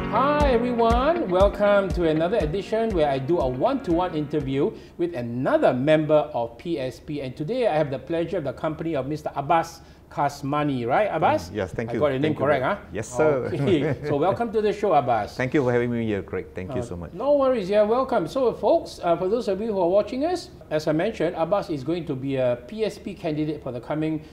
Hi everyone, welcome to another edition where I do a one-to-one interview with another member of PSP, and today I have the pleasure of the company of Mr. Abbas Kasmani, right Abbas? Yes, thank you. I got your name correct, huh? Yes, sir. Okay. So welcome to the show, Abbas. Thank you for having me here, Craig. Thank you so much. No worries, yeah, welcome. So folks, for those of you who are watching us, as I mentioned, Abbas is going to be a PSP candidate for the coming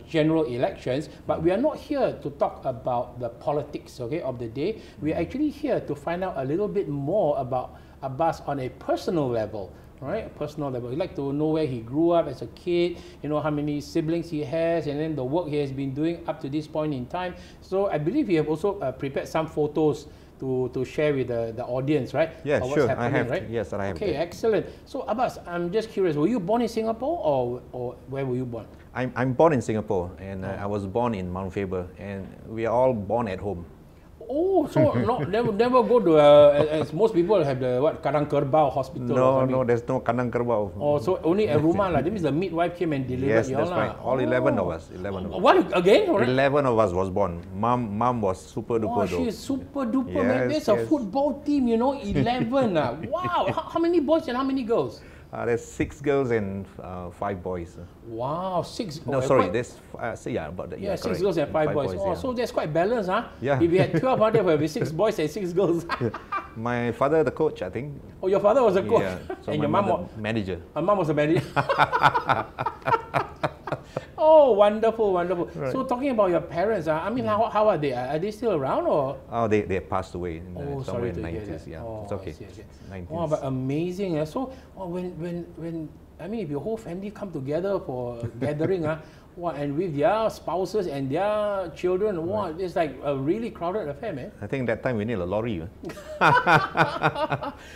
general elections, but we are not here to talk about the politics, okay, of the day. We are actually here to find out a little bit more about Abbas on a personal level. Right, a personal level. We'd like to know where he grew up as a kid, you know, how many siblings he has, and then the work he has been doing up to this point in time. So I believe you have also prepared some photos to share with the audience, right? Yeah, sure. I have. Right? Yes, I have. Okay, excellent. So Abbas, I'm just curious, were you born in Singapore or where were you born? I'm born in Singapore, and I was born in Mount Faber, and we are all born at home. Oh, so never go to as most people have the what Kadang Kerbau hospital. No, there's no Kadang Kerbau. Oh, so only at rumah lah. That means the midwife came and delivered. Yes, that's right. All 11 of us. 11 of us. What again? 11 of us was born. Mom was super duper. Oh, she's super duper, man. There's a football team, you know, 11. Wow. How many boys and how many girls? There's 6 girls and 5 boys. Wow, 6. No, sorry, there's about that. Yeah, 6 girls and 5 boys. Oh, so that's quite balanced, huh? Yeah. If you had 12, there would be 6 boys and 6 girls. My father, the coach, I think. Oh, your father was a coach. Yeah. So and my your mom was manager. My mom was a manager. Oh, wonderful, wonderful. Right. So talking about your parents, I mean, how are they? Are they still around or? Oh, they passed away in somewhere in the sorry to 90s. hear that. Yeah, Oh, it's okay. I see. 90s. Wow, but amazing. So when I mean, if your whole family come together for a gathering, and with their spouses and their children, wow, it's like a really crowded affair, man. I think that time we need a lorry.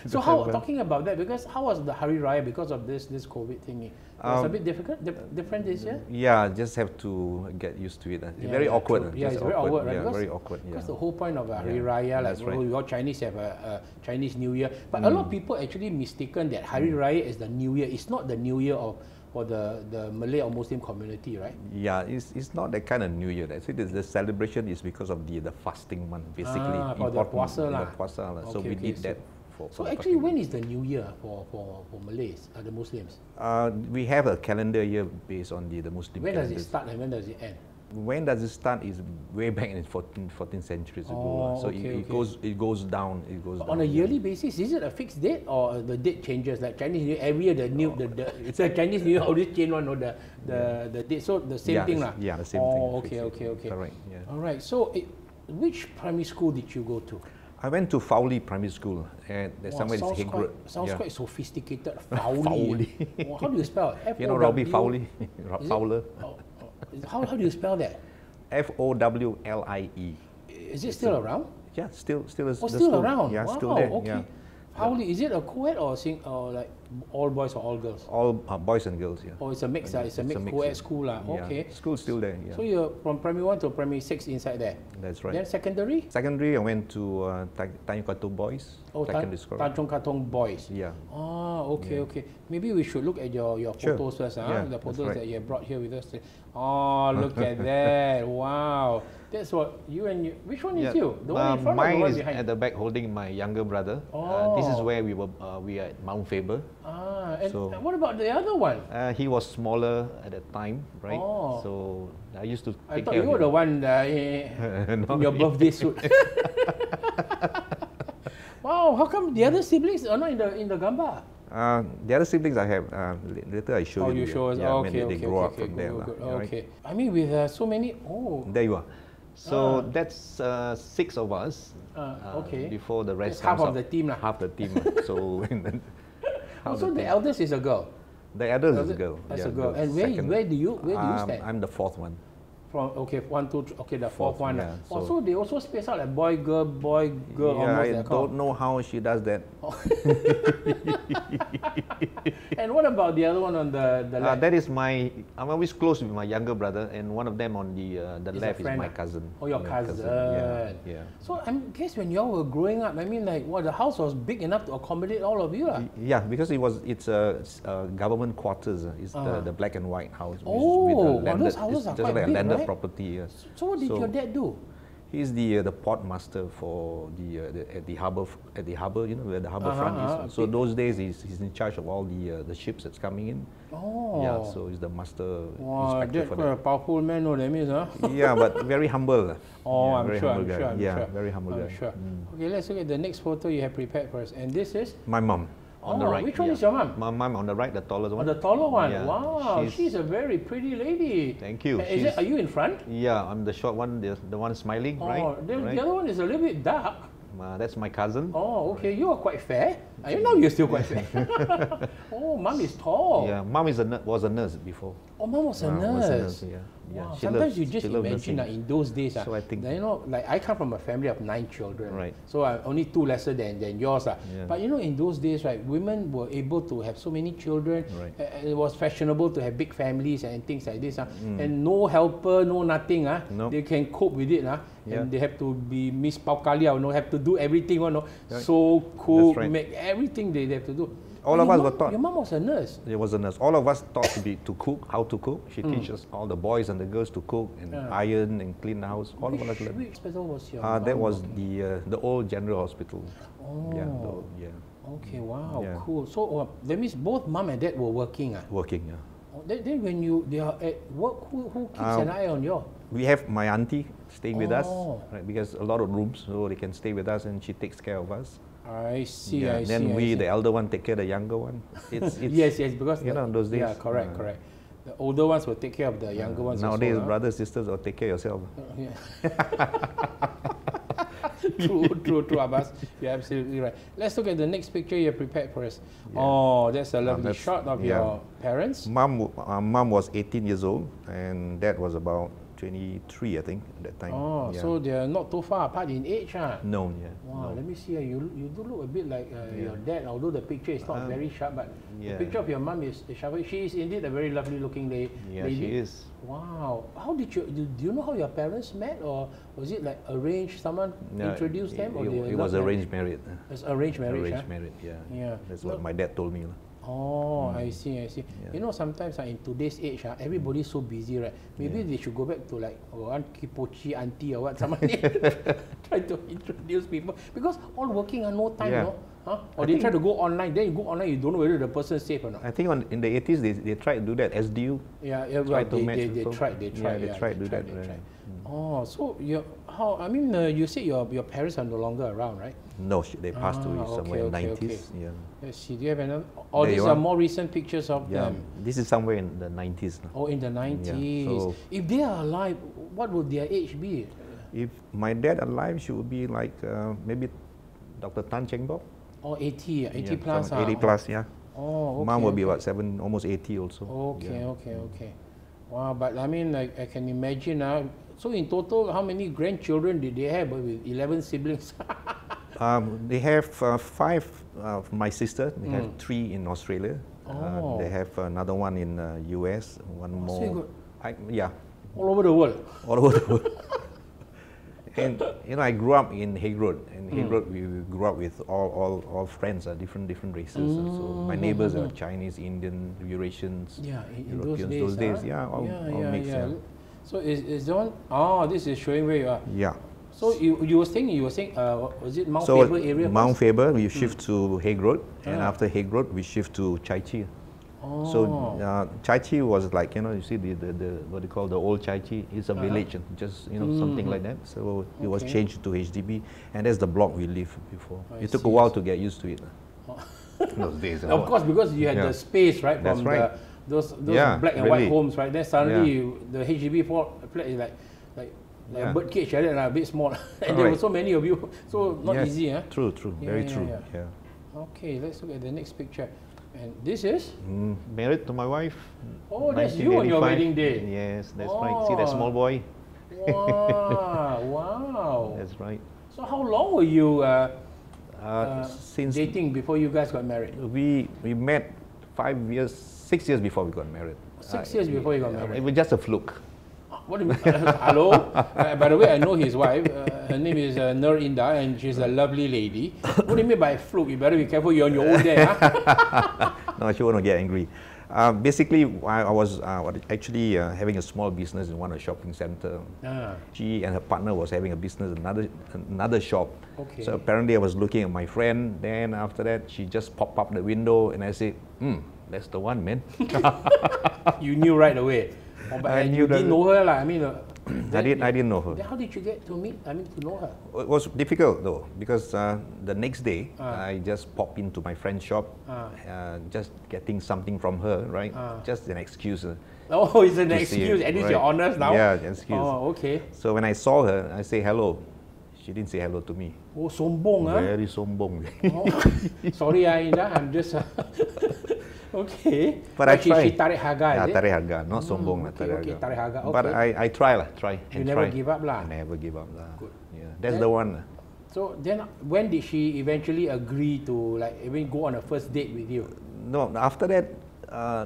So talking about that, because how was the Hari Raya because of this COVID thingy? It was a bit different this year? Yeah, just have to get used to it. It's very awkward. Yeah, it's very awkward, right? Yeah, very awkward. Because the whole point of Hari Raya, like your Chinese have a Chinese New Year, but a lot of people actually mistaken that Hari Raya is the New Year. It's not the New Year for the Malay or Muslim community, right? Yeah, it's not that kind of New Year. Actually, the celebration is because of the fasting month, basically. For the puasa lah. So we did that. So actually, when is the New Year for Malays, the Muslims? We have a calendar year based on the Muslim When calendars. does it start and when does it end? When does it start is way back in 14th centuries ago. So it goes down. It goes down. On a yearly basis, is it a fixed date or the date changes? Like Chinese New Year, every year it's a Chinese New Year always change one or the date. So the same thing lah. Yeah, the same thing. Oh, okay. Correct. Yeah. All right. So which primary school did you go to? I went to Fowley Primary School, and somewhere in Hague. Sounds quite sophisticated. Fowley. How do you spell it? You know Robbie Fowley? Fowler. How do you spell that? Fowlie. Is it still around? Yeah, still is. Oh, still around. Yeah, wow, still there. Okay. Yeah. Fowley, is it a co-ed or like all boys or all girls? All boys and girls. Yeah. Oh, it's a mix. It's a mixed co-ed school lah. Okay. Yeah. School's still there. Yeah. So you're from primary 1 to primary 6 inside there. That's right. Then secondary? Secondary, I went to Tanjung Katong Boys. Oh, Tanjung Katong Boys. Yeah. Oh, okay. Maybe we should look at your photos first. Yeah, the photos right. that you have brought here with us. Oh, look at that! Wow, that's what you and you. Which one is you? The one in front or the one behind? At the back, holding my younger brother. Oh. This is where we were. We are at Mount Faber. And what about the other one? He was smaller at that time, right? Oh. So I used to I take thought care you of were him. the one in your birthday suit. Wow, how come the other siblings are not in the gambar? The other siblings I have, later I show you. You show us. Yeah, okay, they grow up from there. Good. Right? Okay. I mean, with so many. Oh. There you are. So that's 6 of us. Okay. Before the rest. That's half of the team lah. Half the team. So. So the eldest is a girl. The eldest is a girl. That's a girl. And where do you stand? I'm the 4th one. From 1, 2, 3, okay, the fourth one. Yeah, so they also space out like boy, girl. Yeah, I don't know how she does that. And what about the other one on the left? That is I'm always close with my younger brother, and one of them on the left is my cousin. Oh, your cousin. Yeah. So I guess when y'all were growing up, I mean, like, the house was big enough to accommodate all of you, Yeah, because it's government quarters. It's the black and white house. Oh, with those houses are just quite like big, a landed right? property. Yes. So what did your dad do? He's the port master for at the harbor, you know, where the harbor front is. So those days he's in charge of all the ships that's coming in. Oh. Yeah, so he's the master Wow, inspector for quite a powerful man, no, that means, huh? Yeah, but very humble. Oh, yeah, I'm very sure, humble I'm guy. sure, Yeah, sure. very humble guy. Sure. Okay, let's look at the next photo you have prepared for us. And this is? My mom. On the right. Which one is your mom? My mom on the right, the tallest one. Oh, the taller one. Yeah, Wow, she's a very pretty lady. Thank you. Are you in front? Yeah, I'm the short one, the one smiling, right? The other one is a little bit dark. That's my cousin. Oh, okay. You are quite fair. I know you're still quite fair. Oh, mom is tall. Yeah, mom was a nurse before. Oh, mom was a nurse. Yeah. Wow. Sometimes you just imagine in those days, so I think, you know, like I come from a family of 9 children, right? So I'm only 2 lesser than yours. Yeah. But you know, in those days, right, women were able to have so many children. Right. It was fashionable to have big families and things like this. And no helper, no nothing. Nope. They can cope with it. And they have to be Miss Paukalia, have to do everything. Right. So cook, make everything they have to do. All of us were taught. Your mom was a nurse. She was a nurse. All of us taught to cook, how to cook. She teaches all the boys and the girls to cook and iron and clean the house. All of us learned. Which hospital was your that was the old general hospital. Oh. Yeah. Okay, wow, cool. So that means both mom and dad were working. Working, yeah. Then when they are at work, who keeps an eye on you? We have my auntie staying with us, right? Because a lot of rooms, so they can stay with us, and she takes care of us. I see. Then the elder one, take care of the younger one. It's yes, because those days. Yeah, correct. The older ones will take care of the younger ones. Nowadays, also, brothers, sisters, will take care of yourself. True, Abbas. You're absolutely right. Let's look at the next picture you have prepared for us. Yeah. Oh, that's a lovely shot of your parents. Mom was 18 years old, and dad was about 23, I think, at that time. Oh, so they're not too far apart in age, No, Wow, no. Let me see. You do look a bit like your dad, although the picture is not very sharp, but the picture of your mom is sharp. She is indeed a very lovely looking lady. Yeah, she is. Wow. How did do you know how your parents met, or was it like arranged? Someone introduced them, or it was arranged marriage. It's arranged marriage. Arranged marriage, yeah. That's what my dad told me. Oh, I see. Yeah. You know, sometimes in today's age, everybody's so busy, right? Maybe they should go back to like one kipochi auntie or what, someone try to introduce people, because all working and no time, Or they try to go online. Then you go online, you don't know whether the person is safe or not. I think in the 80s they tried to do that. SDU. They tried. They tried to do that. Oh, so you said your parents are no longer around, right? No, they passed away somewhere in the 90s. Okay. Yeah. Let's see. Do you have another? Oh, these are more recent pictures of them. This is somewhere in the 90s. Oh, in the 90s. Yeah. So if they are alive, what would their age be? If my dad alive, she would be like maybe Dr. Tan Cheng Bok. Oh, 80 plus. 80 plus, yeah. Oh, okay. Mom will be about almost 80 also. Okay. Wow, but I mean, I can imagine now. So in total, how many grandchildren did they have with 11 siblings? They have 5 of my sister. They have 3 in Australia. They have another one in US. One more. All over the world. All over the world. And I grew up in Hague Road. And Hague Road, we grew up with all friends, different races. So my neighbors are Chinese, Indian, Eurasians, Europeans. Those days, all mixed. Yeah. So is the one? Oh, this is showing where you are. Yeah. So you were saying, was it Mount Faber area? Mount Faber, we shift to Hague Road, and after Hague Road, we shift to Chai Chi. Oh. So Chai Chi was like, you see the what they call the old Chai Chi. It's a village, just something like that. So it was changed to HDB, and that's the block we lived before. It took a while to get used to it. Those days. Of course, because you had the space, right? That's right. Those black and white homes, right? Then suddenly the HDB flat is like a bird cage, right? A bit small, and there were so many of you, so not easy, huh? True, very true. Yeah. Okay, let's look at the next picture. And this is? Married to my wife. Oh, that's you on your wedding day. Yes, that's right. See that small boy? Wow. That's right. So how long were you since dating before you guys got married? We met 6 years before we got married. 6 years before you got married? It was just a fluke. What do you mean? Hello? By the way, I know his wife. Her name is Nur Inda, and she's a lovely lady. What do you mean by fluke? You better be careful, you're on your own there. No, she won't get angry. Basically, I was actually having a small business in one of the shopping center. She and her partner was having a business in another shop. Okay. So apparently I was looking at my friend. Then after that, she just popped up the window and I said, that's the one, man. You knew right away. Oh, but I knew you didn't know her, I mean. I didn't know her. Then how did you get to meet? I mean, to know her? It was difficult though, because the next day I just popped into my friend's shop, just getting something from her, right? Just an excuse. Oh, it's an excuse. At least you're honest now. Yeah, an excuse. Oh, okay. So when I saw her, I say hello. She didn't say hello to me. Oh, sombong, huh? Very sombong. Oh, sorry, Indah, I'm just. Okay. But I try. She tarik harga, is it? Tarik harga, not sombong. Okay, tarik harga. Okay. But I try and try. You never give up lah. I never give up lah. Good. Yeah, that's the one. So then, when did she eventually agree to even go on a first date with you? No, after that,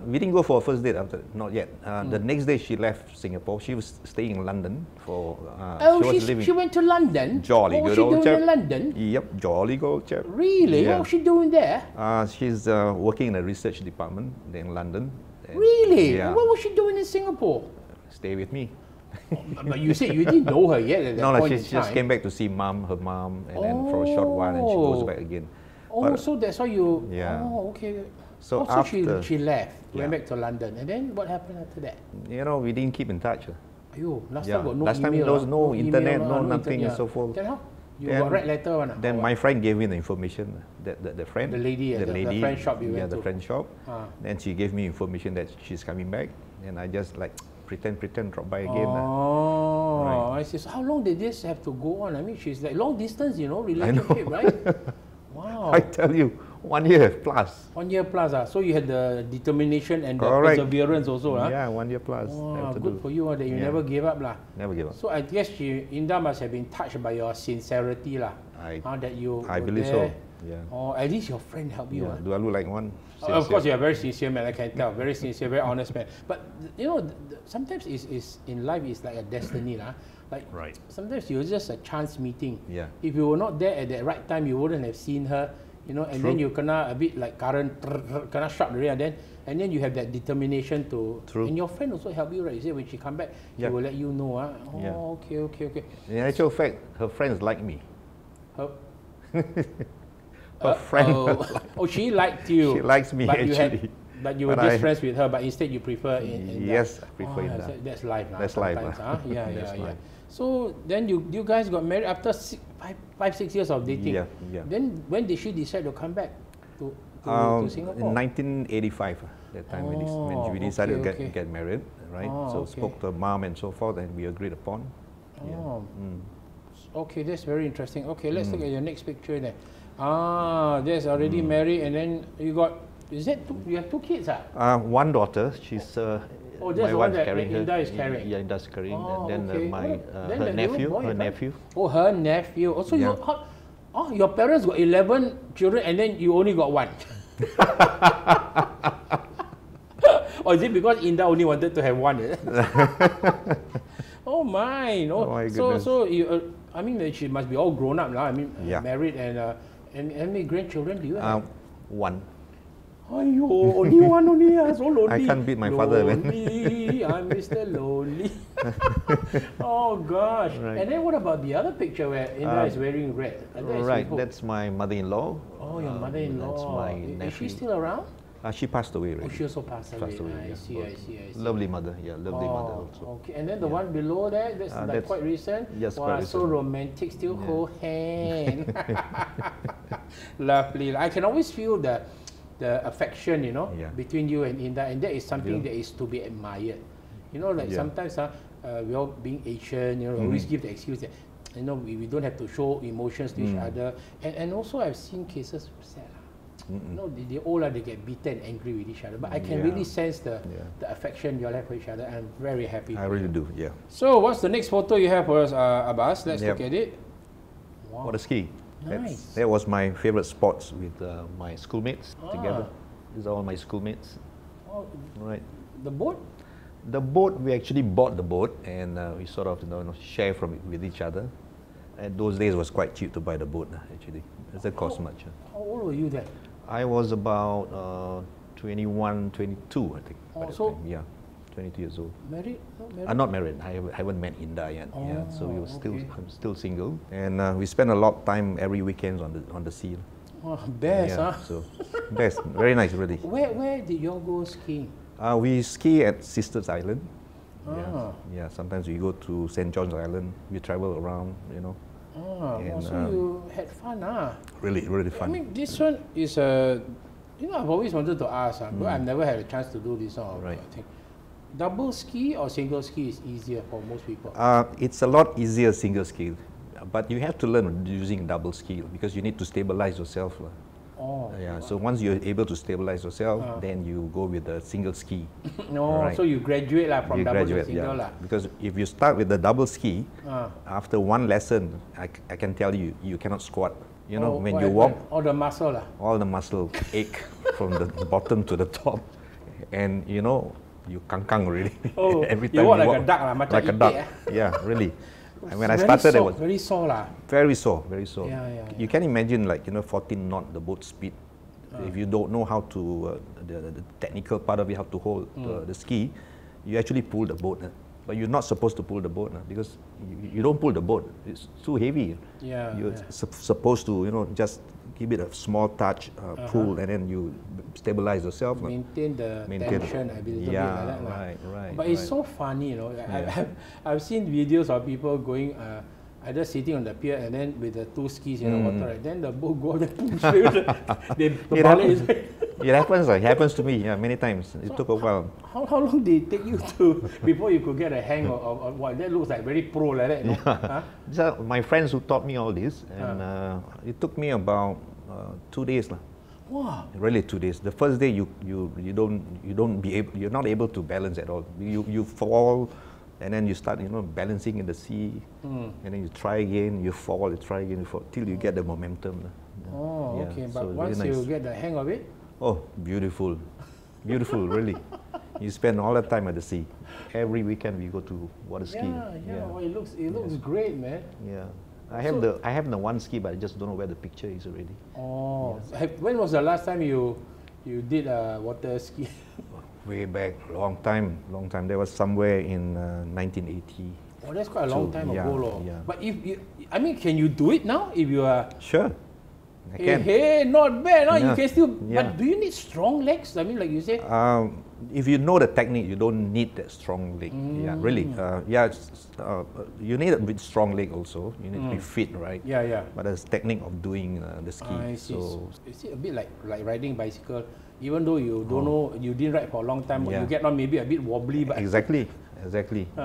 we didn't go for a first date. After not yet. The next day she left Singapore. She was staying in London for. She went to London. Jolly what good old was she doing in London? Yep, jolly good chap. Really? Yeah. What was she doing there? She's working in a research department in London. Really? Yeah. What was she doing in Singapore? Stay with me. But you said you didn't know her yet at that point in she time. just came back to see her mom, and then for a short while, and she goes back again. Oh, so that's why you. Yeah. Oh, okay. So after she left, went back to London, and then what happened after that? We didn't keep in touch. Ayo, last time got no last time email. there was no internet, email, no nothing, and so forth. Then how? You got write letter one? Then my friend gave me the information. The friend, the lady, the friend shop you went to. the friend shop. Then she gave me information that she's coming back, and I just pretend drop by again. Oh, right. I see. So how long did this have to go on? I mean, she's like long distance, relationship, right? Wow. I tell you, 1 year plus. 1 year plus. So you had the determination and the perseverance also. Yeah, 1 year plus. Wow, good for you that you never gave up. Never gave up. So I guess Indah must have been touched by your sincerity. That you I believe there. so. Yeah. Or at least your friend helped you. Do I look like one? Of course, you're a very sincere man, I can tell. Very sincere, very honest man. But, sometimes is in life it's like a destiny. Sometimes you're just a chance meeting. Yeah. If you were not there at the right time, you wouldn't have seen her. And then you kena a bit like current, kena sharp and then you have that determination to. True. And your friend also helped you, right? You say when she come back, she will let you know. Okay. In actual fact, her friends like me. Her friend. She liked you. She likes me actually. But you were just friends with her, but instead you prefer Yes, I prefer that. That's life now. That's life. Yeah. So then you guys got married after 5-6 years of dating. Yeah. Then when did she decide to come back to Singapore? In 1985, that time when we decided to get married, right? Spoke to her mom and so forth, and we agreed upon. Okay, that's very interesting. Okay, let's look at your next picture then. There's already married, and then you got. You have 2 kids? One daughter. She's. That's the one that Indah is carrying. Yeah, Indah's carrying. And then her nephew. Oh, her nephew. Also, your parents got 11 children, and then you only got 1. Or is it because Indah only wanted to have 1? Oh my! Oh my goodness. So you, I mean, she must be all grown up now. I mean, married and how many grandchildren do you have? 1. Aiyo, only one only, so lonely. I can't beat my father. Lonely, I'm Mr. Lonely. Oh gosh. Right. And then what about the other picture where Indah is wearing red? That's my mother-in-law. Oh, your mother-in-law. That's my nephew. Is she still around? She passed away already. Oh, she also passed away. I see. Lovely mother, lovely mother also. Okay, and then the one below that, that's quite recent. Yes, wow, so romantic, still hold hand. Lovely. I can always feel the affection, between you and Indah, and that is something that is to be admired. Sometimes we all being Asian, always give the excuse that we don't have to show emotions to each other, and also I've seen cases sad. They all they get beaten and angry with each other, but I can really sense the affection you all have for each other. I'm very happy. I really do, yeah. So what's the next photo you have for us, Abbas? Let's look at it. Wow. What a ski. Nice. That was my favorite spots with my schoolmates together. These are all my schoolmates. Oh, right. The boat? The boat, we actually bought the boat and we sort of share with each other. And those days was quite cheap to buy the boat actually. It doesn't cost much. How old were you then? I was about 21, 22, I think. Oh, by that so- time. Yeah, 22 years old. Married? Not married? I'm not married. I haven't met Inda yet. Yeah, so we were okay. I'm still single, and we spend a lot of time every weekends on the sea. Oh, best, Yeah, huh? so best, very nice, really. Where did you all go skiing? We ski at Sisters Island. Ah. Yeah. Sometimes we go to St. John's Island. We travel around, And, so you had fun, huh? really, really fun. I mean, this one is a, I've always wanted to ask, but I've never had a chance to do this sort of Right. thing. Double ski or single ski is easier for most people? It's a lot easier single ski, but you have to learn using double ski because you need to stabilize yourself. Oh, Yeah. So once you're able to stabilize yourself, then you go with the single ski. no, Right. so you graduate from You double graduate, to single. yeah. Because if you start with the double ski, Ah. after one lesson, I can tell you, you cannot squat. When what you walk, happened? All the muscle. all the muscle ache from the bottom to the top, and you kang already. Oh, every you time walk you like a duck, macam like a itik, duck. eh? Yeah, really. And when I Very started, sore, it was very sore lah. very sore, very sore. Yeah. You can imagine 14 knot the boat speed. If you don't know how to the technical part of it, how to hold the ski, you actually pull the boat. But you're not supposed to pull the boat because you don't pull the boat. It's too heavy. Yeah. You're supposed to just give it a small touch, pull, and then you stabilize yourself. Maintain the tension a bit, Yeah, like that. right. But it's so funny, I've seen videos of people going, either sitting on the pier and then with the two skis in the water, right? Then the boat go there, push the balik is It happens to me, many times. It took a while. How long did it take you before you could get a hang of what? That looks like very pro like that, no? Huh? These are my friends who taught me all this, and it took me about 2 days. Wow. Really 2 days. The first day you're not able to balance at all. You fall, and then you start balancing in the sea, and then you try again, you fall, you try again, you fall, till you get the momentum. Oh, Yeah, okay. But so once really you nice. get the hang of it, Oh, beautiful, really. You spend all the time at the sea. Every weekend we go to water ski. Well, it looks great, man. Yeah. I have the one ski, but I just don't know where the picture is already. Oh, when was the last time you did water ski? Way back, long time. That was somewhere in 1980. Oh, that's quite a long time yeah, ago, lor. yeah. But can you do it now if you are? Sure, I can. Hey, not bad. No? You Yeah, can still. yeah. But do you need strong legs? I mean, like you say. If you know the technique, you don't need that strong leg. Yeah, really. You need a bit strong leg also. You need to be fit, right? Yeah. But there's technique of doing the ski. I see. So Is it a bit like riding bicycle? Even though you don't know, you didn't ride for a long time, Yeah. you get on maybe a bit wobbly, but. exactly.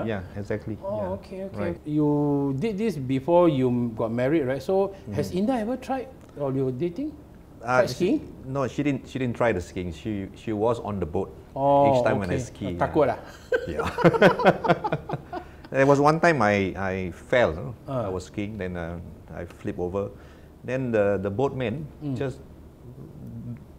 Yeah, exactly. Oh, yeah. okay. Right. You did this before you got married, right? So has Inda ever tried while you were dating? Tried skiing? No, she didn't try the skiing. She was on the boat Oh, each time when I okay. ski. Takut lah. Yeah. There was one time I fell. I was skiing, then I flipped over. Then the boatman just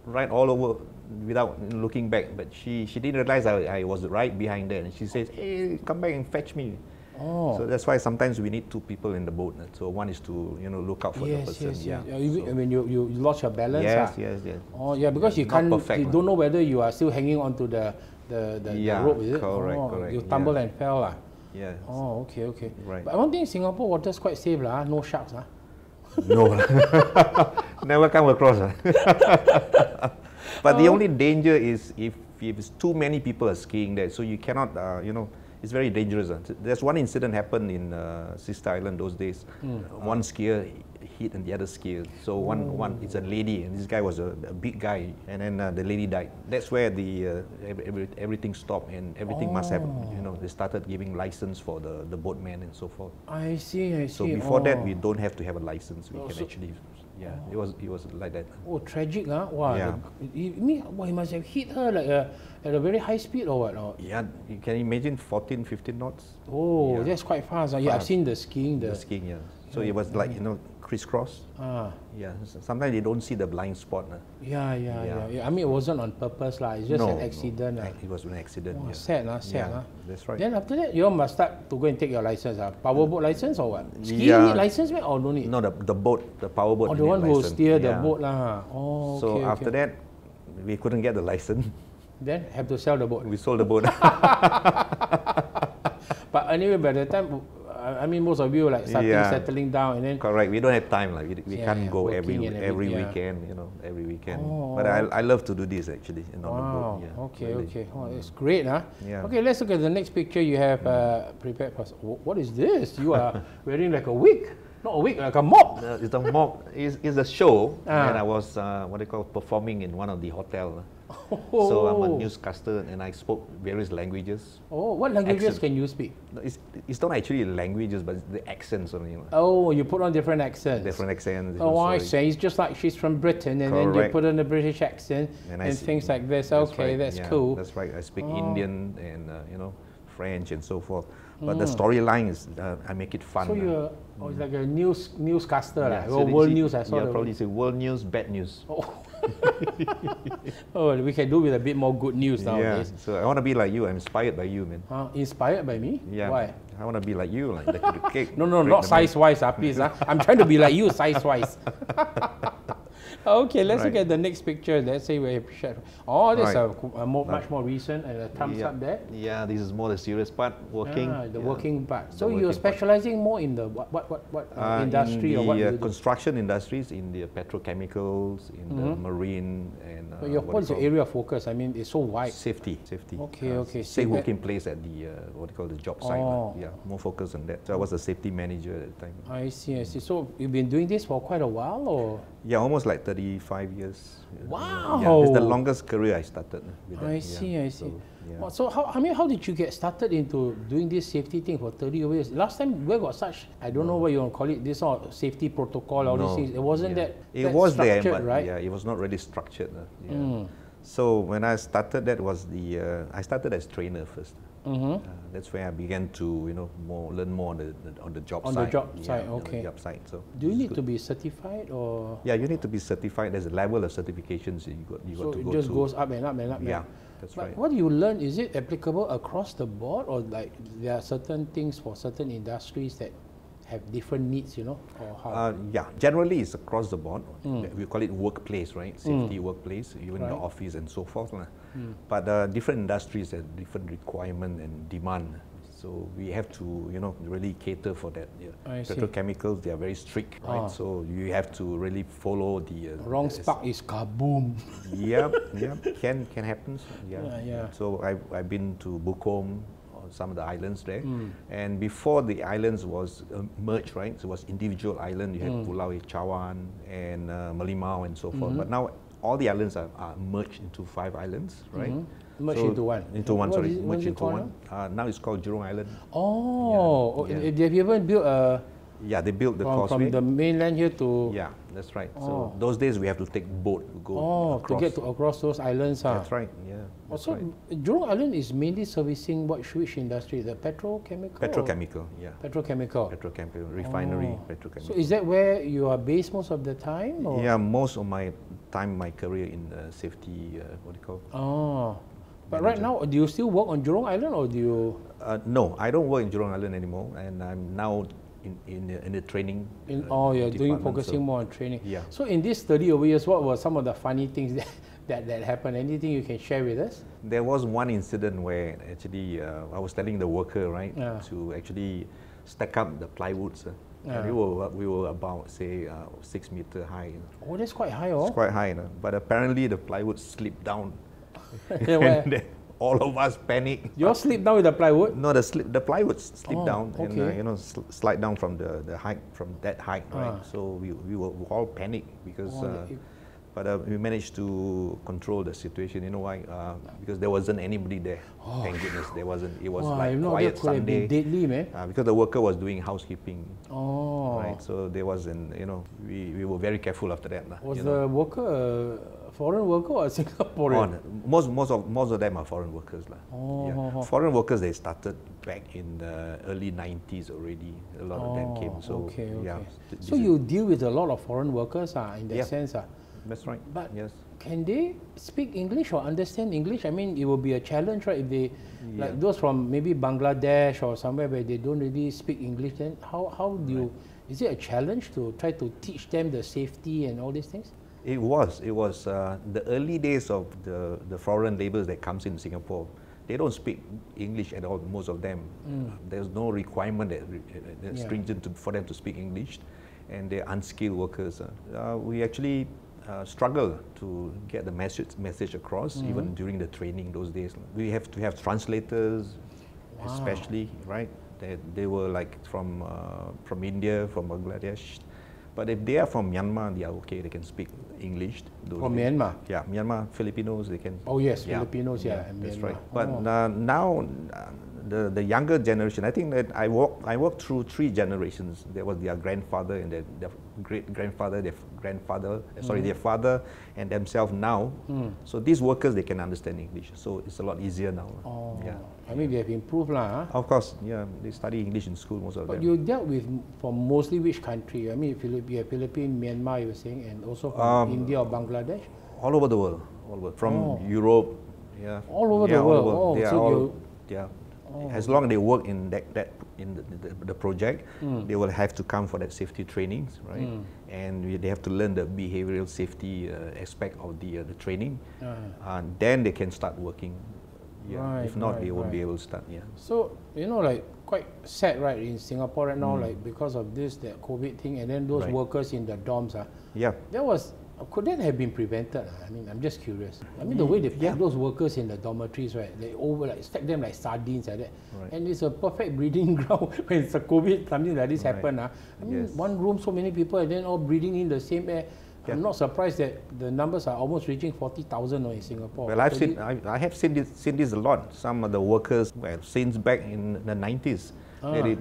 right all over without looking back. But she didn't realize I was right behind there. And she says, "Hey, come back and fetch me." Oh. So that's why sometimes we need two people in the boat. So one is to look out for the person. Yes. Yeah. I mean, you lost your balance. Yes. Oh, yeah, because you Not can't. perfect, you don't know whether you are still hanging onto the Yeah, rope, is it? correct, You stumbled and fell, lah. Yes. Oh, okay. Right. But one thing, Singapore water's quite safe, lah. No sharks, lah. No, never come across. But the only danger is if it's too many people are skiing there, so you cannot, it's very dangerous. There's one incident happened in Sister Island those days. One skier hit the other skier. So one it's a lady, and this guy was a big guy, and then the lady died. That's where the everything stopped, and everything must have, they started giving license for the boatman and so forth. I see. So before that, we don't have to have a license. We can actually, it was like that. Oh, tragic, huh? Wow. Yeah. He must have hit her like at a very high speed or what? Or? Yeah, you can imagine 14, 15 knots. Oh, Yeah. that's quite fast. Yeah, I've Fast. seen the skiing. The skiing, yeah. So it was like, crisscross. Yeah, sometimes they don't see the blind spot. Yeah. I mean, it wasn't on purpose, lah. It's just an accident. No, it was an accident. Oh, yeah. sad. Yeah, that's right. Then after that, you all must start to go and take your license. Powerboat license or what? Skiing Yeah. need license, man, or don't need? No, the boat, the power boat. Or the need one who license. steer the Yeah. boat, lah. Oh, okay. So after that, we couldn't get the license. Then have to sell the boat. We sold the boat. But anyway, by the time, I mean, most of you like settling down, and then correct. We don't have time, like we can't go every weekend, you know, every weekend. But I love to do this actually, on the boat. Yeah, okay, really. okay. Oh, it's great, huh? Yeah. Okay, let's look at the next picture you have prepared for us. What is this? You are wearing like a wig. Not a wig, like a mop. It's a mop. It's a show, and I was performing in one of the hotels. So I'm a newscaster, and I spoke various languages. Oh, what languages can you speak? It's not actually languages, but it's the accents only. Oh, you put on different accents. Different accents. Oh, I see. It's just like she's from Britain, and then you put on a British accent and things like this. Okay, that's cool. That's right. I speak Indian and French and so forth. But the storyline is I make it fun. So you're it's like a newscaster, yeah, or world news. I saw. Yeah, probably say world news, bad news. Oh. Oh, we can do with a bit more good news nowadays. Yeah, so I want to be like you. I'm inspired by you, man. Inspired by me? Yeah. Why? I want to be like you, like the cake. No, not size-wise, please. I'm trying to be like you, size-wise. Okay, let's look at the next picture. Let's say we have oh, this is much more recent, and a thumbs up there. Yeah, this is more the serious part, working. The working part. So you're specializing more in the what industry, or what? In the construction industries, in the petrochemicals, in the marine, and what's your area of focus? I mean, it's so wide. Safety. Okay. Safe working place at the the job site. Yeah, more focus on that. So I was a safety manager at the time. I see. So you've been doing this for quite a while, or? Yeah, almost like 35 years. Wow! Yeah, it's the longest career I started with that. I see. So how did you get started into doing this safety thing for 30 years? Last time we got such, I don't know what you want to call it, this sort of safety protocol, all these things. It wasn't that it was there, but right? it was not really structured. So when I started, that was I started as trainer first. That's where I began to learn more on the job site. On the job site, okay. On the job site. So do you need to be certified, or? Yeah, you need to be certified. There's a level of certifications you got to go So it just just goes up and up and up. Yeah, that's right. What do you learn? Is it applicable across the board, or like there are certain things for certain industries that have different needs, or how? Yeah, generally it's across the board. We call it workplace, right? Safety workplace, even in the office and so forth. But different industries have different requirement and demand. So we have to, really cater for that. Yeah. Petrochemicals, they are very strict, right? So you have to really follow the... wrong spark is kaboom. Yeah, can happen. Yeah. So I've been to Bukom, some of the islands there, and before the islands was merged, right? So it was individual island. You had Pulau Cawan and Melimau and so forth. But now all the islands are merged into 5 islands, right? Merged into one. Into one, sorry. Merged into one. Now it's called Jurong Island. Oh, have you ever built a? Yeah, they built the causeway. From the mainland here to... Yeah, that's right. So those days we have to take boat to go across. To get across those islands. That's right, yeah. So Jurong Island is mainly servicing which industry? The petrochemical? Petrochemical, yeah. Petrochemical, refinery, petrochemical. So is that where you are based most of the time? Or? Yeah, most of my career in safety, But right now, do you still work on Jurong Island, or do you? No, I don't work in Jurong Island anymore, and I'm now in the training. You're focusing more on training. Yeah. So in these 30 over years, what were some of the funny things that happened? Anything you can share with us? There was one incident where actually I was telling the worker, right, to actually stack up the plywoods. And we were about, say, 6 meter high. Oh, that's quite high, It's quite high, but apparently the plywood slipped down. And then all of us panicked. You all slipped down with the plywood? No, the plywood slipped down, and slide down from the height, from that height, right? So we were all panicked because. But we managed to control the situation. You know why? Because there wasn't anybody there. Thank goodness there wasn't. It was like quiet Sunday. Deadly, man. Because the worker was doing housekeeping. Right. So there wasn't. We were very careful after that. Was the worker a foreign worker or a Singaporean? Most of them are foreign workers, Foreign workers, they started back in the early 90s already. A lot of them came. So So you deal with a lot of foreign workers, in that sense, That's right. But yes. Can they speak English or understand English? I mean, it will be a challenge, right? If they, like those from maybe Bangladesh or somewhere where they don't really speak English, then how do you, is it a challenge to try to teach them the safety and all these things? It was the early days of the foreign labourers that comes in Singapore. They don't speak English at all, most of them. There's no requirement that's stringent for them to speak English, and they're unskilled workers. We actually struggle to get the message across, even during the training those days. We have to have translators, especially, right? They were like from India, from Bangladesh. But if they are from Myanmar, they are okay. They can speak English. From Myanmar? Yeah, Myanmar, Filipinos, they can. Oh yes, Filipinos, that's Myanmar. right. But now, the younger generation, I think that I walked through 3 generations. There was their grandfather and their great-grandfather, their grandfather, their father and themselves now. So these workers, they can understand English. So it's a lot easier now. Oh, yeah. I mean, they have improved lah. Of course, yeah. They study English in school, most of them. But you dealt with from mostly which country? I mean, Philippines, Myanmar, you were saying, and also from India or Bangladesh? All over the world. All over. From Europe, yeah. All over the world. As long as they work in the project, they will have to come for that safety trainings, right? And they have to learn the behavioral safety aspect of the training, and then they can start working. Yeah. Right, if not, they won't be able to start. Yeah. So like quite sad, right? In Singapore right now, like because of that COVID thing, and then those workers in the dorms, could that have been prevented? I mean, I'm just curious. I mean, the way they put those workers in the dormitories, right? They stack them like sardines like that, and it's a perfect breeding ground when it's a COVID, something like this happen. I mean, one room, so many people, and then all breathing in the same air. I'm not surprised that the numbers are almost reaching 40,000 in Singapore. Well, I have seen this a lot. Some of the workers, since back in the 90s,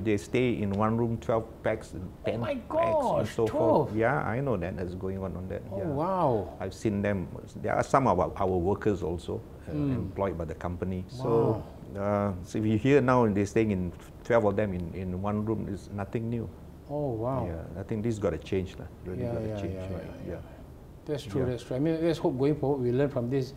they stay in one room, 12 packs, 10 my packs, gosh, and so 12. forth. Yeah, I know that's going on that. Oh, wow. I've seen them. There are some of our workers also employed by the company. Wow. So if you hear now they're staying in 12 of them in one room, it's nothing new. Oh, wow. Yeah, I think this got to change. Really got to change. Yeah. That's true, that's true. I mean, let's hope going forward we learn from this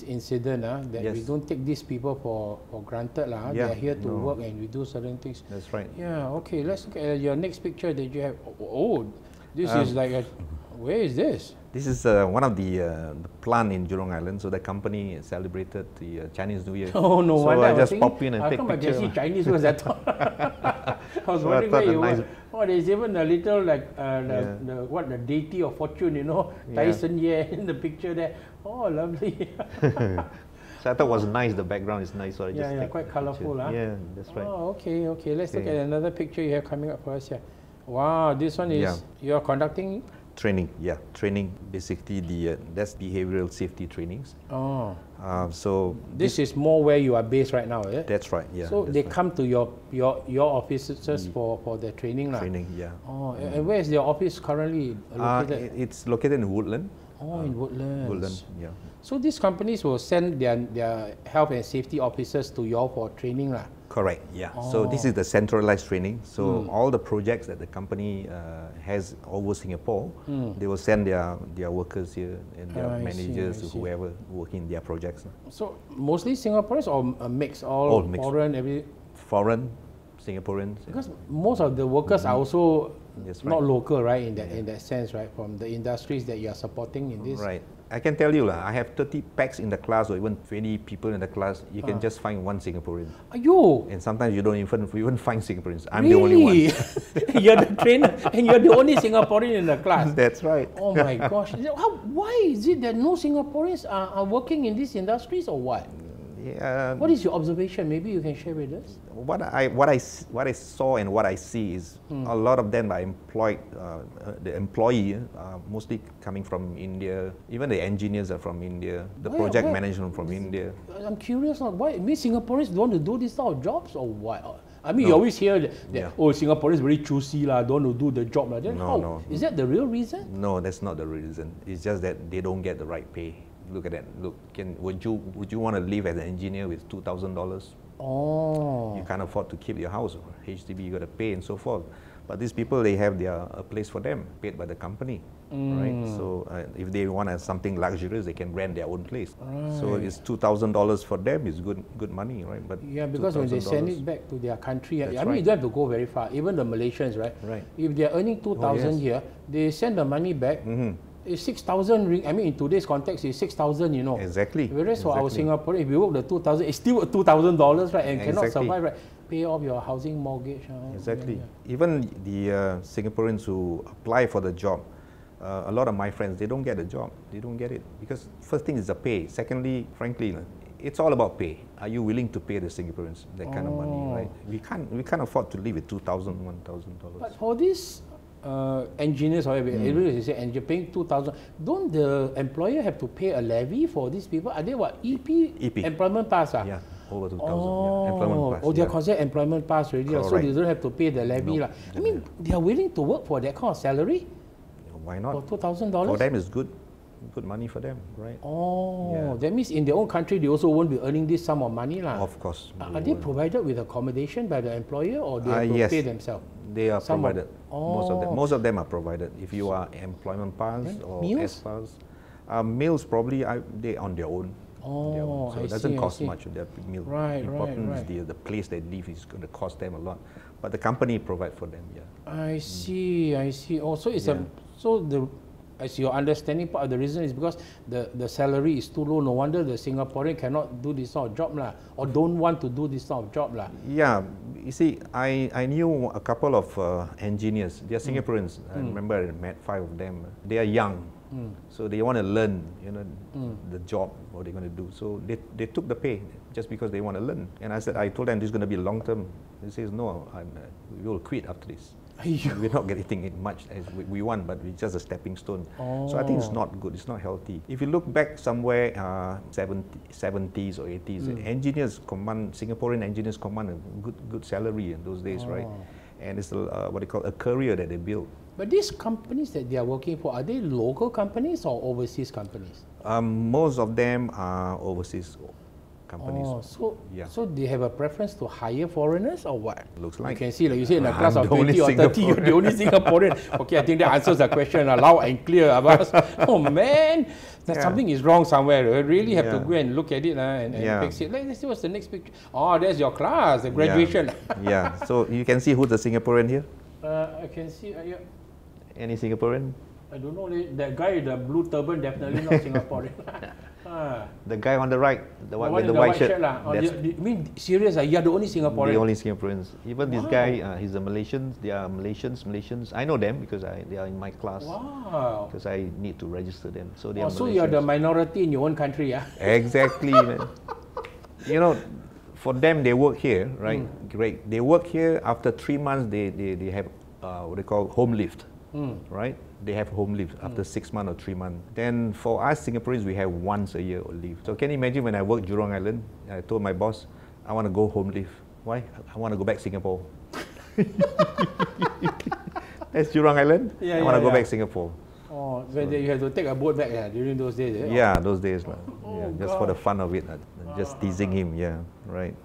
incident that we don't take these people for granted. They are here to work and we do certain things. That's right. Yeah, okay, let's look at your next picture that you have. Oh, this is like where is this? This is one of the plant in Jurong Island. So the company celebrated the Chinese New Year. Oh, no wonder. I just pop in and take picture. I can see Chinese was that. I was wondering where you were. Oh, there's even a little like the deity of fortune, Tyson in the picture there. Oh, lovely. So I thought it was nice. The background is nice. So I just quite colourful. Yeah, that's right. Oh, okay. Let's look at another picture you have coming up for us here. Wow, this one is you're conducting training. Yeah, training. Basically, that's behavioral safety trainings. Oh. So this is more where you are based right now, is it? That's right. Yeah. So they come to your offices for their training, Training. Yeah. Oh, and where is their office currently located? It's located in Woodland. Oh, in Woodlands. Woodland. Yeah. So these companies will send their health and safety officers to you all for training, lah. Correct, yeah. So this is the centralized training. So all the projects that the company has over Singapore, they will send their workers here and their managers, whoever working in their projects. So mostly Singaporeans or a mix, all mixed. Foreign, foreign, Singaporeans. Because most of the workers are also not local, right? In that sense, right? From the industries that you are supporting in this. Right. I can tell you, I have 30 packs in the class or even 20 people in the class. You can just find one Singaporean. Ayo! And sometimes you don't even find Singaporeans. I'm really? the only one. You're the trainer and you're the only Singaporean in the class. That's right. Oh my gosh. Why is it that no Singaporeans are working in these industries or what? What is your observation? Maybe you can share with us. What I saw and what I see is a lot of them are employed. The employee mostly coming from India. Even the engineers are from India. The project management from India. I'm curious. Why? Maybe Singaporeans don't want to do this type of jobs or what? I mean, you always hear that Singaporeans very choosy don't want to do the job No. Is that the real reason? No, that's not the reason. It's just that they don't get the right pay. Look at that. Look, would you want to live as an engineer with $2,000? Oh. You can't afford to keep your house. HDB, you got to pay and so forth. But these people, they have a place for them, paid by the company, right? So if they want something luxurious, they can rent their own place. Right. So it's $2,000 for them. It's good money, right? But because when they send it back to their country, I mean, you don't have to go very far. Even the Malaysians, right? Right. If they are earning 2,000 here, they send the money back. it's 6,000 ring. I mean, in today's context, it's 6,000, you know. Exactly. Whereas for our Singaporean, if you work the 2,000, it's still $2,000, right? And cannot survive, right? Pay off your housing mortgage. Exactly. Yeah. Even the Singaporeans who apply for the job, a lot of my friends, they don't get a job. They don't get it because first thing is the pay. Secondly, frankly, it's all about pay. Are you willing to pay the Singaporeans that kind of money, right? We can't afford to live with $2,000, $1,000. But for these engineers, however, you say, and you're paying 2,000, don't the employer have to pay a levy for these people? Are they what, EP? Employment pass? Yeah, over 2,000. Yeah. Employment pass. Oh, they're considered employment pass already, so they don't have to pay the levy. No, I mean, they are willing to work for that kind of salary? Why not? For $2,000? For them, it's good money for them, right? That means in their own country, they also won't be earning this sum of money. Of course. Are they provided with accommodation by the employer, or they have to pay themselves? They are provided. Most of them are provided. If you are employment pass or S pass, meals probably they're on their own. So it doesn't cost much. Their meal. Important is the place they live is going to cost them a lot, but the company provide for them. Yeah. I see. Also, it's as your understanding, part of the reason is because the salary is too low. No wonder the Singaporean cannot do this sort of job or don't want to do this sort of job Yeah, you see, I knew a couple of engineers. They are Singaporeans. I remember I met 5 of them. They are young, so they want to learn, the job what they're going to do. So they took the pay just because they want to learn. And I told them this is going to be long term. They says no, we will quit after this. We're not getting it much as we want, but it's just a stepping stone. So I think it's not good, it's not healthy. If you look back somewhere 70s or 80s, engineers Singaporean engineers command a good salary in those days, right? And it's what they call a career that they build. But these companies that they are working for, are they local companies or overseas companies? Most of them are overseas companies. So they have a preference to hire foreigners or what? Looks like. You can see, like you say, in a class of 20 or 30, you're the only Singaporean. Okay, I think that answers the question loud and clear, Abbas. Oh man, something is wrong somewhere. You really have to go and look at it and fix it. Let's see what's the next picture. Oh, there's your class, the graduation. So you can see who's the Singaporean here? I can see. Any Singaporean? I don't know. That guy with the blue turban, definitely not Singaporean. The guy on the right, the one with the white shirt. You mean serious? You're the only Singaporean? The only Singaporeans. Even this guy, he's a Malaysian. They are Malaysians. I know them because they are in my class. Wow. Because I need to register them. So they are so you're the minority in your own country, Exactly, man. For them, they work here, right? Great. They work here. After 3 months, they have what they call home lift, right? They have home leave after 6 months or 3 months. Then for us Singaporeans, we have once a year leave. So can you imagine when I worked Jurong Island, I told my boss, I want to go home leave. Why? I want to go back Singapore. That's Jurong Island. I want to go back Singapore. But you have to take a boat back during those days. Those days. Just for the fun of it. Just teasing him. Right.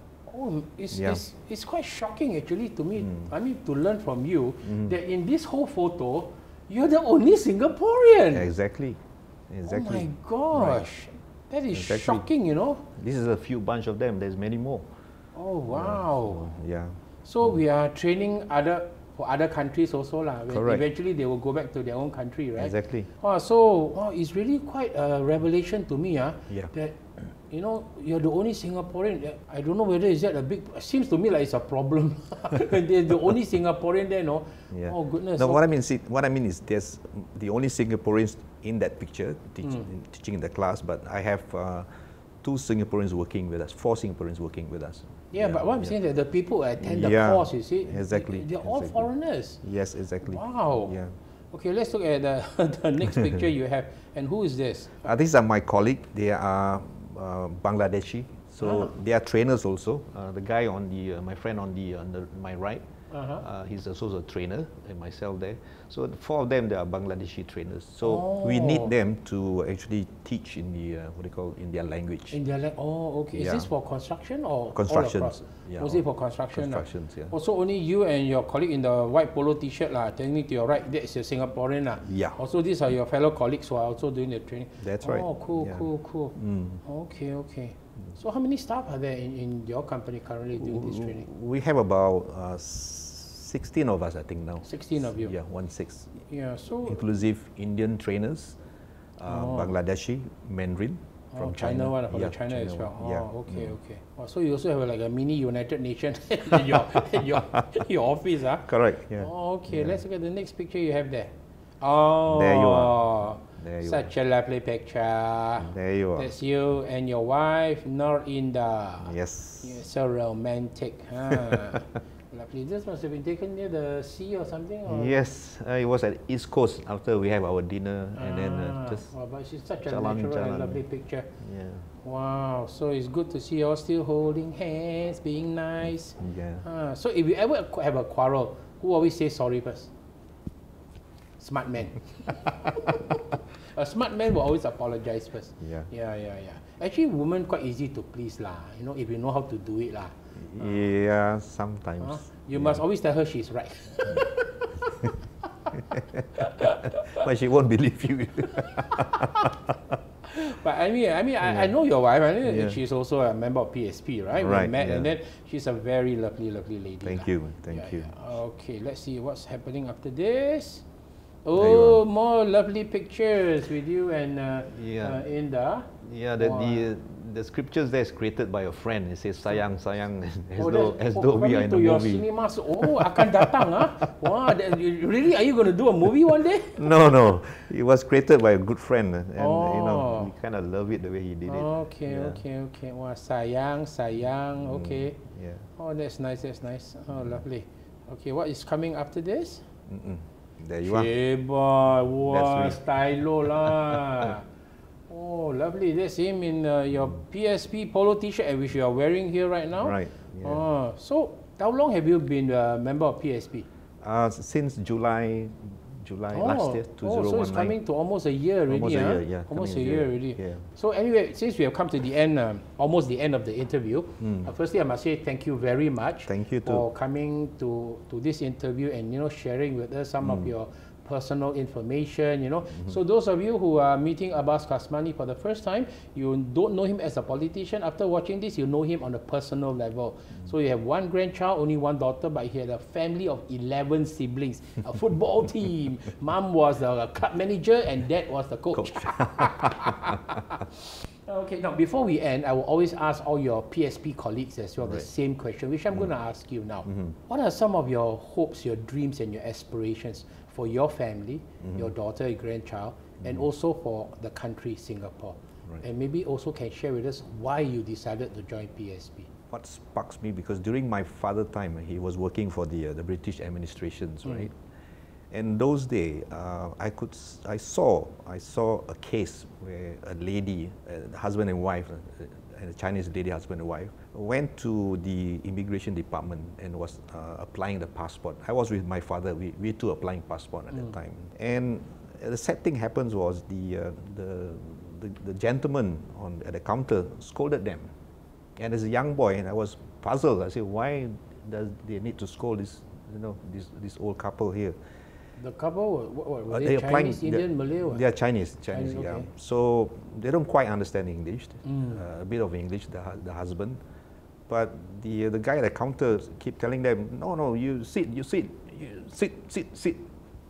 It's quite shocking actually to me. I mean, to learn from you that in this whole photo, you're the only Singaporean. Exactly. Oh my gosh. That is shocking, This is a few bunch of them. There's many more. Oh, wow. So we are training for other countries also. Correct. Eventually they will go back to their own country, right? Exactly. It's really quite a revelation to me that you're the only Singaporean. I don't know whether is that a big. It seems to me like it's a problem. They're the only Singaporean there, no? Oh goodness. No, what I mean is there's the only Singaporeans in that picture teaching in the class, but I have 2 Singaporeans working with us, 4 Singaporeans working with us. But what I'm saying that the people who attend the course, you see, they're all foreigners. Yes, exactly. Wow. Okay, let's look at the next picture you have. And who is this? These are my colleagues. They are Bangladeshi, so they are trainers also. The guy on my friend on my right, he's also a trainer, and myself there. So the 4 of them, they are Bangladeshi trainers. So we need them to actually teach in in their language. In their okay. Is this for construction or constructions? Was it for construction? Constructions, Also, only you and your colleague in the white polo T-shirt technically to your right, that's your Singaporean Also, these are your fellow colleagues who are also doing the training. That's right. Oh, cool. Okay. So how many staff are there in your company currently doing this training? We have about 16 of us, I think now. 16 of you? Yeah, 16. So inclusive Indian trainers, Bangladeshi, Mandarin from China one, from yeah, China as well. one. Yeah. Okay, okay. Oh, so you also have like a mini United Nations in your office, huh? Correct. Yeah. Oh, okay. Yeah. Let's look at the next picture you have there. Oh, There you are. There you such a lovely picture. There you are. That's you and your wife, Norinda. Yes. Yeah, so romantic. Huh? Lovely. This must have been taken near the sea or something? Or? Yes, it was at East Coast after we have our dinner, and then just Wow, but it's such a jalan, natural and jalan. lovely picture. yeah, Wow, so it's good to see you all still holding hands, being nice. yeah. So if you ever have a quarrel, who always says sorry first? Smart man. A smart man will always apologize first. Yeah. Yeah. Actually, women quite easy to please lah. You know, if you know how to do it lah. Yeah, sometimes. You must always tell her she's right. But she won't believe you. But I know your wife. I know Yeah. she's also a member of PSP, right? Right, We met, yeah. and then she's a very lovely lady. Thank lah. you, thank you. Okay, let's see what's happening after this. you Oh, are. more lovely pictures with you and Yeah. Inda. Yeah, the scriptures there is created by a friend. It says sayang, sayang, as though we are in to a your movie. cinemas. Oh, akan datang, huh? Wow, really? Are you going to do a movie one day? No, it was created by a good friend, and Oh. we kind of love it the way he did it. Okay, Yeah. okay. Wow, sayang. Okay. Yeah. Oh, that's nice. Oh, lovely. Okay, what is coming after this? There you are. Boy, wow, That's me. stylo lah. Oh, lovely. That's him in your PSP polo t-shirt, which you are wearing here right now. Right. Yeah. So, how long have you been a member of PSP? Since July last year, 2019. So it's coming to almost a year already. Almost a year, yeah, Almost a coming a year year, already. yeah. So anyway, since we have come to the end, almost the end of the interview, firstly I must say thank you very much. Thank you for too. coming to this interview and sharing with us some of your personal information. So those of you who are meeting Abbas Kasmani for the first time, you don't know him as a politician. After watching this, you know him on a personal level. So you have one grandchild, only one daughter, but he had a family of 11 siblings, a football team. Mom was the club manager and dad was the coach. Okay, now before we end, I will always ask all your PSP colleagues as well the same question, which I'm going to ask you now. What are some of your hopes, your dreams, and your aspirations for your family, your daughter, your grandchild, and also for the country, Singapore? Right. And maybe also can share with us why you decided to join PSP. What sparks me, because during my father time, he was working for the British administrations, right? And those days, I saw a case where a lady, husband and wife, and a Chinese lady, husband and wife, went to the immigration department and was applying the passport. I was with my father. We two applying passport at that time. And the sad thing happens was the gentleman at the counter scolded them. And as a young boy, and I was puzzled. I said, why does they need to scold this old couple here? The couple, were They they Chinese, Indian, Malay? They are Chinese, yeah. Okay. So they don't quite understand English, a bit of English, the husband. But the guy at the counter keep telling them, no, you sit.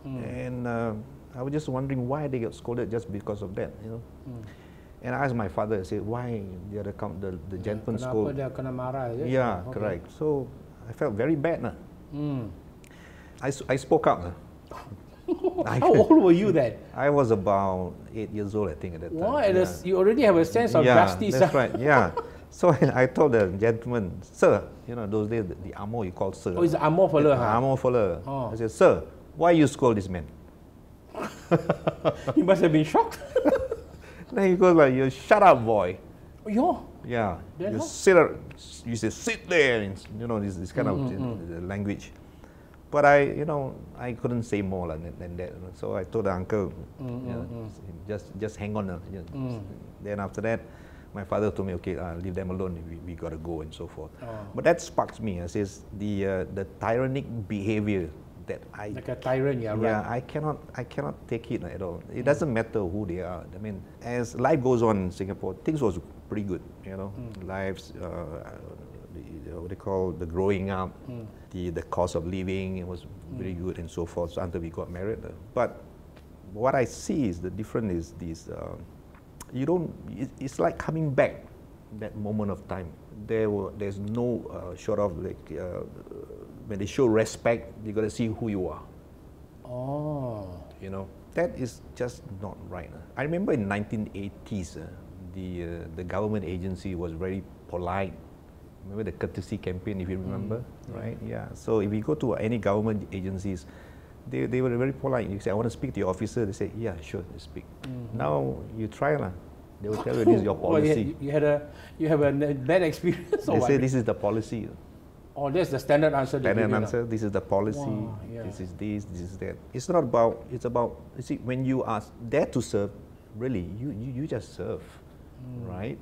And I was just wondering why they got scolded just because of that, And I asked my father, I said, why the gentleman scolded? Kenapa dia kena marah, is it? Yeah, Okay. correct. So I felt very bad. I spoke up. How old were you then? I was about 8 years old, I think, at that time. Wow, you already have a sense of justice. That's right, yeah. So I told the gentleman, sir, those days, the Amo you call sir. Oh, it's Amo fella, huh? Amo fella. Oh. I said, sir, why you scold this man? He must have been shocked. Then he goes like, you shut up, boy. Yeah, Then you how? you say, sit there, and, this kind of language. But I couldn't say more than that. So I told the uncle, just hang on. Then after that, my father told me, okay, leave them alone. We got to go and so forth. But that sparks me. It says the tyrannic behavior that like a tyrant, yeah, yeah, right. I cannot take it at all. It doesn't matter who they are. I mean, as life goes on in Singapore, things was pretty good. Lives. What they call the growing up, the cost of living, it was very good and so forth, so until we got married. But what I see is the difference is this, you don't, it's like coming back that moment of time. There's no sort of like, when they show respect, you got to see who you are. Oh. You know, that is just not right. I remember in 1980s, the government agency was very polite. Remember the courtesy campaign, if you remember, right? Yeah. So if you go to any government agencies, they were very polite. You say, I want to speak to your officer. They say, yeah, sure, speak. Now you try lah. They will tell you this is your policy. Well, you have a bad experience. They say this is the policy. Oh, that's the standard answer. Standard answer. This is the policy. Wow, yeah. This is this. This is that. It's not about. It's about. You see, when you are there to serve, really, you just serve, right?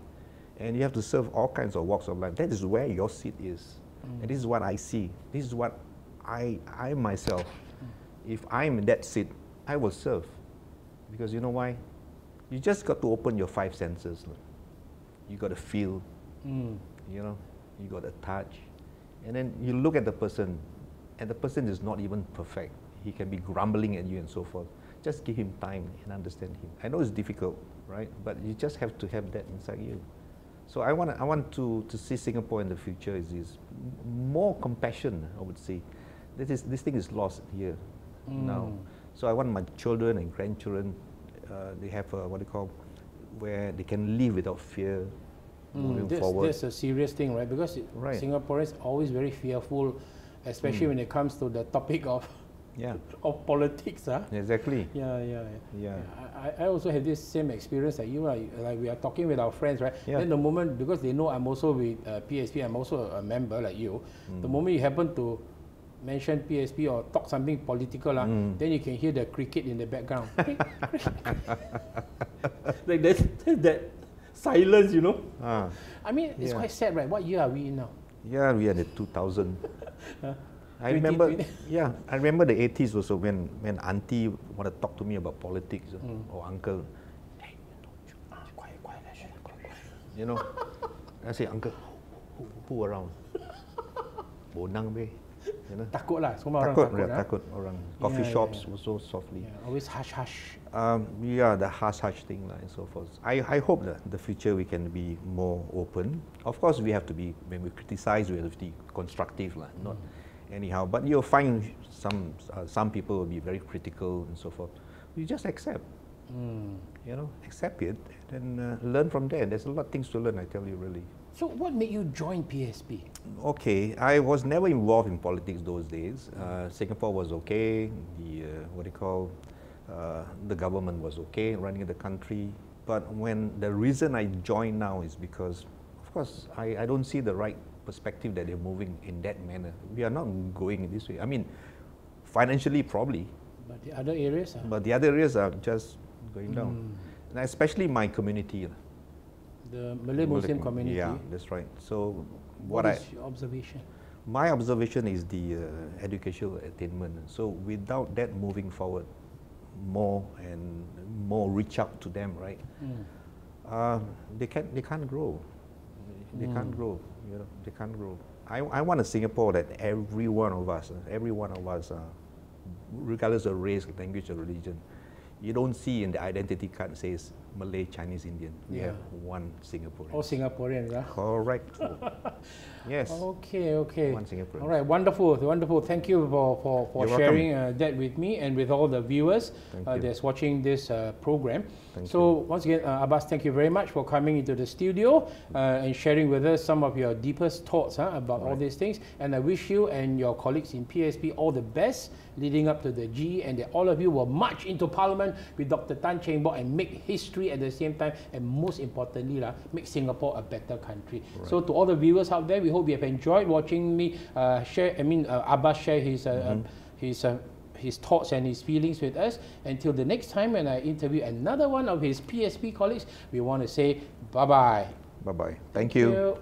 And you have to serve all kinds of walks of life. That is where your seat is, and this is what I see. This is what I myself. If I'm in that seat, I will serve, because you know why? You just got to open your 5 senses. You got to feel, you know, you got to touch, and then you look at the person, and the person is not even perfect. He can be grumbling at you and so forth. Just give him time and understand him. I know it's difficult, right? But you just have to have that inside you. So I want to see Singapore in the future is more compassion, I would say. This thing is lost here now. So I want my children and grandchildren, they have what they call, where they can live without fear moving forward. That's a serious thing, right? Because Singaporeans are always very fearful, especially when it comes to the topic of of politics. Exactly. Yeah. I also have this same experience like you. Like we are talking with our friends, right? Then the moment, because they know I'm also with PSP, I'm also a member like you. The moment you happen to mention PSP or talk something political, then you can hear the cricket in the background. Like that silence, you know. I mean, it's quite sad, right? What year are we in now? Yeah, we are in 2000. I remember, I remember the 80s also when auntie want to talk to me about politics, or uncle, hey, quiet, you know. I say, uncle, who around? Bonang be, you know. Takut lah, semua orang takut. Takut orang. Coffee shops also softly. Always hush. The hush thing and so forth. I hope that the future we can be more open. Of course, we have to be, when we criticize, we have to be constructive, not anyhow. But you'll find some people will be very critical and so forth. You just accept, you know, accept it and learn from there. There's a lot of things to learn, I tell you, really. So what made you join PSP? Okay, I was never involved in politics those days. Singapore was okay. The government was okay running the country. But the reason I joined now is because, of course, I don't see the right perspective that they're moving in that manner. We are not going in this way. I mean, financially probably. But the other areas are? But the other areas are just going down. And especially my community. The Malay Muslim community. Yeah, that's right. So what is your observation? My observation is the educational attainment. So without that moving forward, more reach out to them, right? They can't grow. They can't grow. You know, they can't grow. I want a Singapore that every one of us, regardless of race, language, or religion, you don't see in the identity card says Malay, Chinese, Indian. We have one Singaporean. All Singaporeans, huh? Correct. Yes. Okay. One Singaporean. All right, wonderful. Thank you for sharing that with me and with all the viewers that's watching this program. Once again, Abbas, thank you very much for coming into the studio and sharing with us some of your deepest thoughts about all these things. And I wish you and your colleagues in PSP all the best leading up to the G, and that all of you will march into Parliament with Dr. Tan Cheng Bock and make history at the same time, and most importantly, make Singapore a better country. Right. So to all the viewers out there, we hope you have enjoyed watching me Abbas share his thoughts and his feelings with us. Until the next time when I interview another one of his PSP colleagues, we want to say bye-bye. Bye-bye. Thank you.